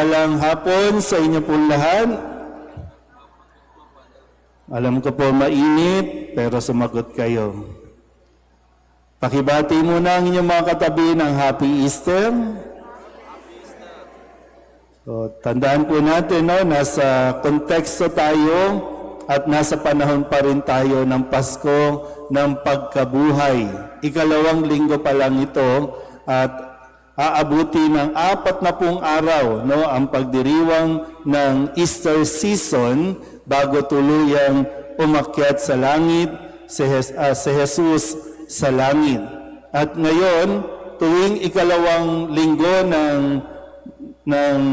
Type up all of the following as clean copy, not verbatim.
Alang hapon sa inyo pong lahat. Alam ko po mainit, pero sumagot kayo. Pakibati muna ang inyong mga katabi ng Happy Easter. So, tandaan po natin, no, nasa konteksto tayo at nasa panahon pa rin tayo ng Pasko ng pagkabuhay. Ikalawang linggo pa lang ito at aabuti ng 40 araw, no, ang pagdiriwang ng Easter season bago tuluyang umakyat sa langit si Jesus sa langit. At ngayon, tuwing ikalawang linggo ng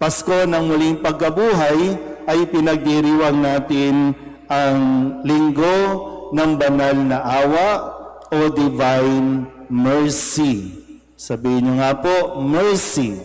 Pasko ng muling pagkabuhay, ay pinagdiriwang natin ang linggo ng banal na awa o divine mercy. Sabihin nyo nga po, mercy.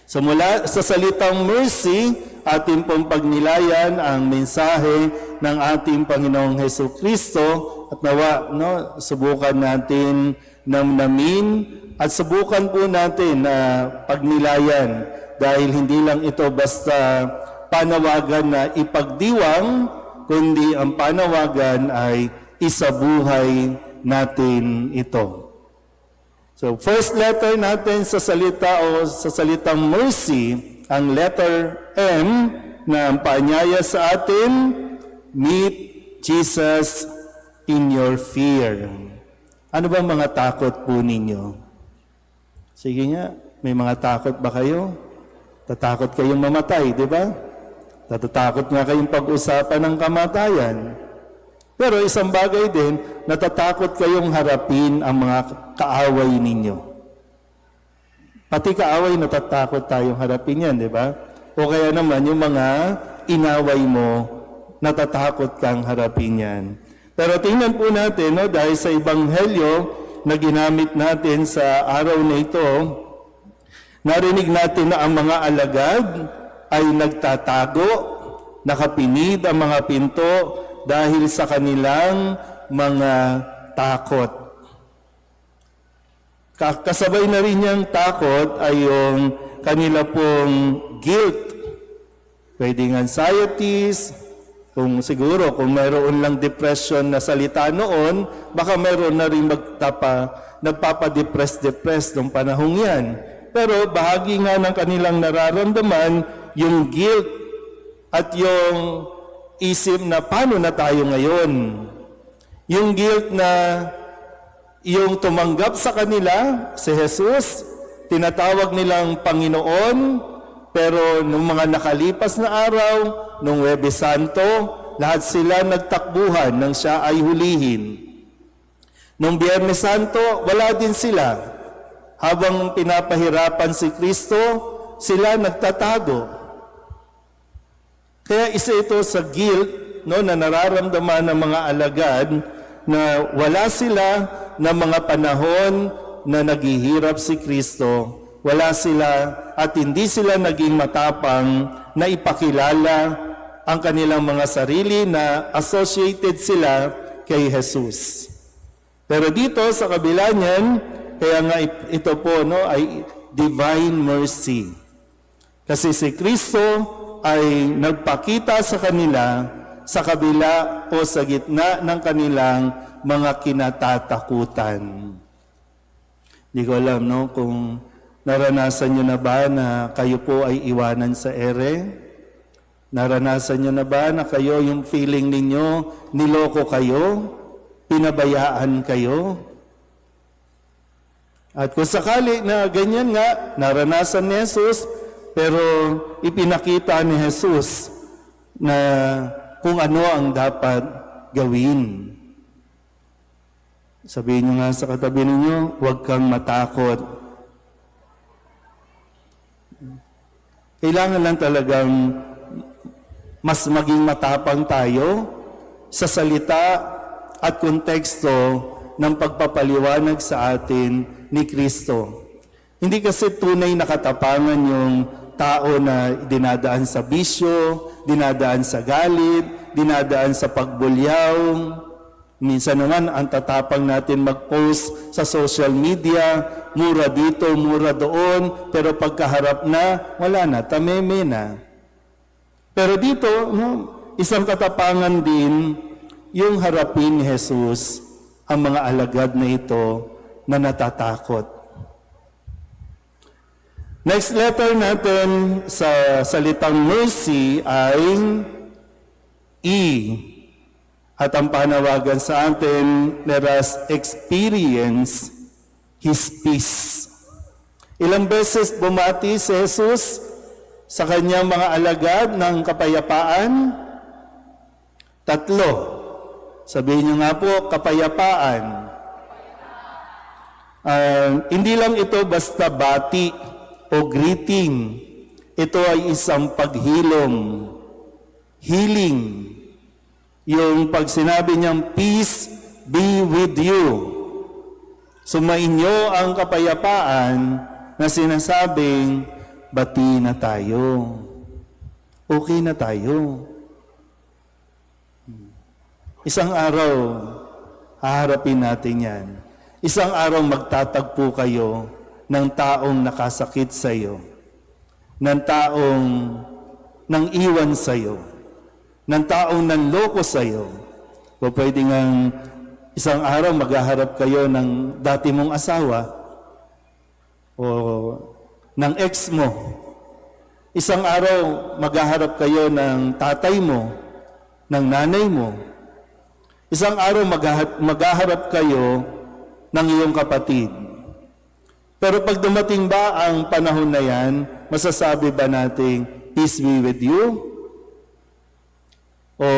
So mula sa salitang mercy, ating pong pagnilayan ang mensahe ng ating Panginoong Hesukristo at nawa, no, subukan natin namnamin at subukan po natin na pagnilayan dahil hindi lang ito basta panawagan na ipagdiwang, kundi ang panawagan ay isabuhay natin ito. So, first letter natin sa salita o sa salitang mercy, ang letter M na ang paanyaya sa atin, meet Jesus in your fear. Ano ba mga takot po ninyo? Sige nga, may mga takot ba kayo? Tatakot kayong mamatay, di ba? Natatakot nga kayong pag-usapan ng kamatayan. Pero isang bagay din, natatakot kayong harapin ang mga kaaway ninyo. Pati kaaway, natatakot tayong harapin yan, di ba? O kaya naman, yung mga inaway mo, natatakot kang harapin yan. Pero tingnan po natin, no, dahil sa Ebanghelyo na ginamit natin sa araw na ito, narinig natin na ang mga alagad ay nagtatago, nakapinid ang mga pinto, dahil sa kanilang mga takot. Kasabay na rin niyang takot ay yung kanila pong guilt. Pwedeng anxieties, kung siguro kung mayroon lang depression na salita noon, baka mayroon na rin nagpapadepress nung panahong yan. Pero bahagi nga ng kanilang nararamdaman yung guilt at yung isip na paano na tayo ngayon. Yung guilt na yung tumanggap sa kanila, si Jesus, tinatawag nilang Panginoon, pero nung mga nakalipas na araw, nung Huwebes Santo, lahat sila nagtakbuhan nang siya ay hulihin. Nung Biyernes Santo, wala din sila. Habang pinapahirapan si Kristo, sila nagtatago. Kaya isa ito sa guilt, no, na nararamdaman ng mga alagad na wala sila na mga panahon na naghihirap si Kristo. Wala sila at hindi sila naging matapang na ipakilala ang kanilang mga sarili na associated sila kay Jesus. Pero dito sa kabila niyan, kaya nga ito po, no, ay divine mercy. Kasi si Kristo ay nagpakita sa kanila sa kabila o sa gitna ng kanilang mga kinatatakutan. Hindi ko alam, no, kung naranasan nyo na ba na kayo po ay iwanan sa ere? Naranasan nyo na ba na kayo, yung feeling ninyo, niloko kayo? Pinabayaan kayo? At kung sakali na ganyan nga, naranasan ni Jesus, pero ipinakita ni Jesus na kung ano ang dapat gawin. Sabihin nyo nga sa katabi ninyo, huwag kang matakot. Kailangan lang talagang mas maging matapang tayo sa salita at konteksto ng pagpapaliwanag sa atin ni Kristo. Hindi kasi tunay na katapangan yung tao na dinadaan sa bisyo, dinadaan sa galit, dinadaan sa pagbulyaw. Minsan naman, ang tatapang natin mag-post sa social media, mura dito, mura doon, pero pagkaharap na, wala na, tameme na. Pero dito, isang katapangan din, yung harapin ni Jesus ang mga alagad na ito na natatakot. Next letter natin sa salitang mercy ay E. At ang panawagan sa atin, let us experience His peace. Ilang beses bumati si Jesus sa kanyang mga alagad ng kapayapaan? 3. Sabihin niyo nga po, kapayapaan. Hindi lang ito basta bati o greeting. Ito ay isang paghilom, healing. Yung pag sinabi niyang, peace be with you. Sumainyo ang kapayapaan na sinasabing, bati na tayo. Okay na tayo. Isang araw, haharapin natin yan. Isang araw magtatagpo kayo ng taong nakasakit sa iyo, ng taong nang iwan sa iyo, ng taong nanloko sa iyo. O pwede nga isang araw maghaharap kayo ng dati mong asawa o ng ex mo. Isang araw maghaharap kayo ng tatay mo, ng nanay mo. Isang araw maghaharap kayo ng iyong kapatid. Pero pag dumating ba ang panahon na yan, masasabi ba nating, peace be with you? O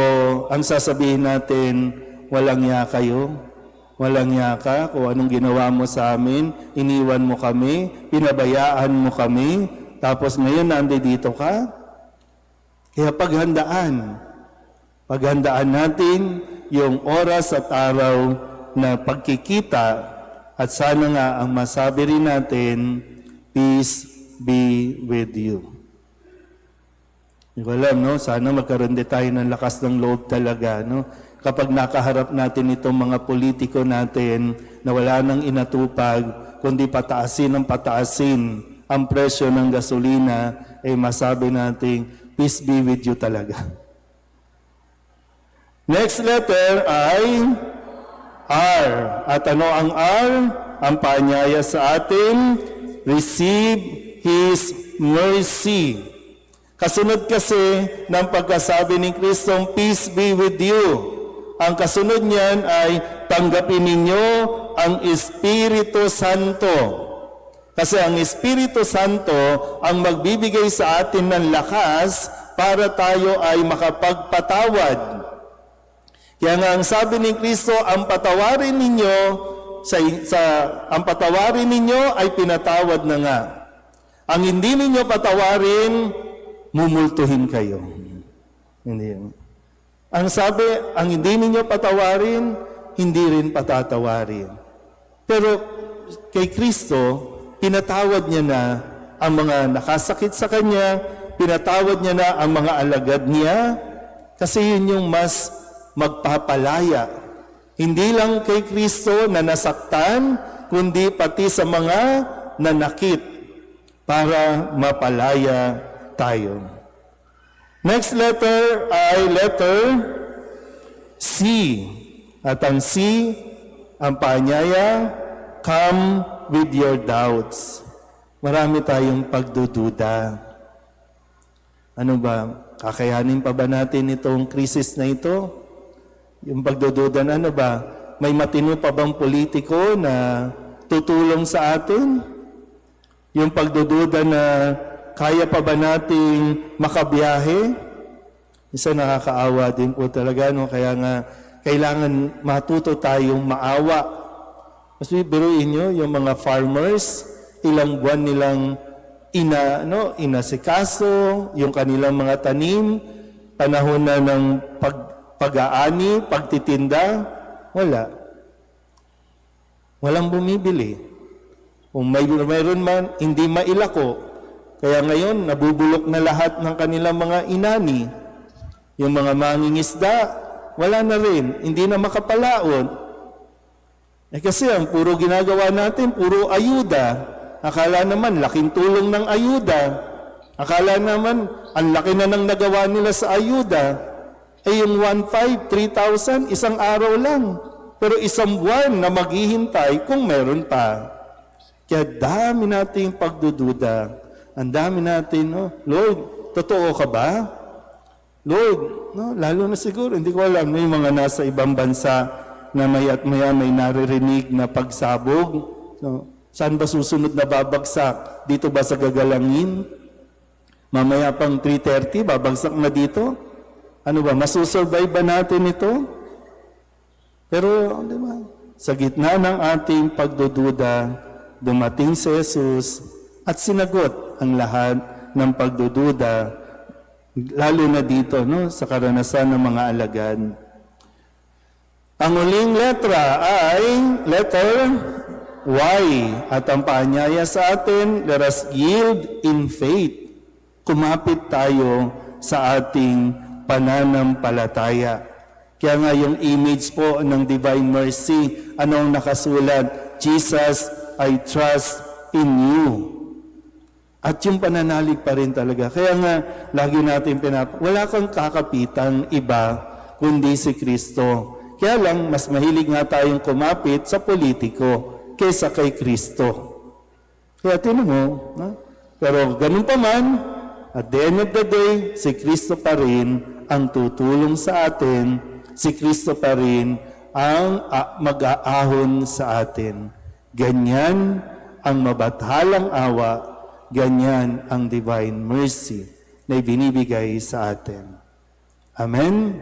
ang sasabihin natin, walang ya kayo, walang ya ka, kung anong ginawa mo sa amin, iniwan mo kami, pinabayaan mo kami, tapos ngayon nandito ka? Kaya paghandaan natin yung oras at araw na pagkikita at sana nga ang masabi rin natin, peace be with you. Hindi ko alam, no? Sana magkaroon din tayo ng lakas ng loob talaga, no? Kapag nakaharap natin itong mga politiko natin na wala nang inatupag, kundi pataasin ang presyo ng gasolina, ay masabi natin, peace be with you talaga. Next letter ay R. At ano ang R? Ang paanyaya sa atin, receive His mercy. Kasunod kasi ng pagkasabi ni Kristong, peace be with you. Ang kasunod niyan ay tanggapin ninyo ang Espiritu Santo. Kasi ang Espiritu Santo ang magbibigay sa atin ng lakas para tayo ay makapagpatawad. Kaya nga ang sabi ni Kristo, ang patawarin ninyo ay pinatawad na nga. Ang hindi ninyo patawarin, mumultuhin kayo. Hindi. Ang sabi, ang hindi ninyo patawarin, hindi rin patatawarin. Pero kay Kristo, pinatawad niya na ang mga nakasakit sa Kanya, pinatawad niya na ang mga alagad niya, kasi yun yung mas magpapalaya. Hindi lang kay Kristo na nasaktan, kundi pati sa mga nanakit para mapalaya tayo. Next letter ay letter C. At ang C, ang paanyaya, come with your doubts. Marami tayong pagdududa. Ano ba? Kakayanin pa ba natin itong krisis na ito? Yung pagdududa na ano ba? May matino pa bang politiko na tutulong sa atin? Yung pagdududa na kaya pa ba nating makabiyahe? Isa nakakaawa din po talaga, no? Kaya nga, kailangan matuto tayong maawa. Mas biruin nyo, yung mga farmers, ilang buwan nilang inasikaso, yung kanilang mga tanim, panahon na ng pag-aani, pagtitinda, wala. Walang bumibili. Kung mayroon man, hindi mailako. Kaya ngayon, nabubulok na lahat ng kanilang mga inani. Yung mga mangingisda, wala na rin, hindi na makapalaot. Kasi ang puro ginagawa natin, puro ayuda. Akala naman, laking tulong ng ayuda. Akala naman, ang laki na ng nagawa nila sa ayuda. Yung 1,500, 3,000, isang araw lang. Pero isang buwan na maghihintay kung meron pa. Kaya dami nating pagdududa. Ang dami natin, Lord, totoo ka ba? Lord, lalo na siguro, hindi ko alam, may mga nasa ibang bansa na maya't maya may naririnig na pagsabog. Saan ba susunod na babagsak? Dito ba sa gagalangin? Mamaya pang 3:30, babagsak na dito? Ano ba, masusurvive ba natin ito? Pero, di ba, sa gitna ng ating pagdududa, dumating si Jesus at sinagot ang lahat ng pagdududa, lalo na dito, sa karanasan ng mga alagad. Ang uling letra ay letter Y. At ang paanyaya sa atin, let us yield in faith. Kumapit tayo sa ating pananampalataya. Kaya nga yung image po ng Divine Mercy, ano ang nakasulat? Jesus, I trust in you. At yung pananalig pa rin talaga. Kaya nga, lagi natin wala kang kakapitang iba, kundi si Kristo. Kaya lang, mas mahilig nga tayong kumapit sa politiko kaysa kay Kristo. Kaya tinan mo, pero ganun pa man, at the end of the day, si Kristo pa rin ang tutulong sa atin, si Kristo pa rin ang mag-aahon sa atin. Ganyan ang mabathalang awa, ganyan ang divine mercy na ibinibigay sa atin. Amen?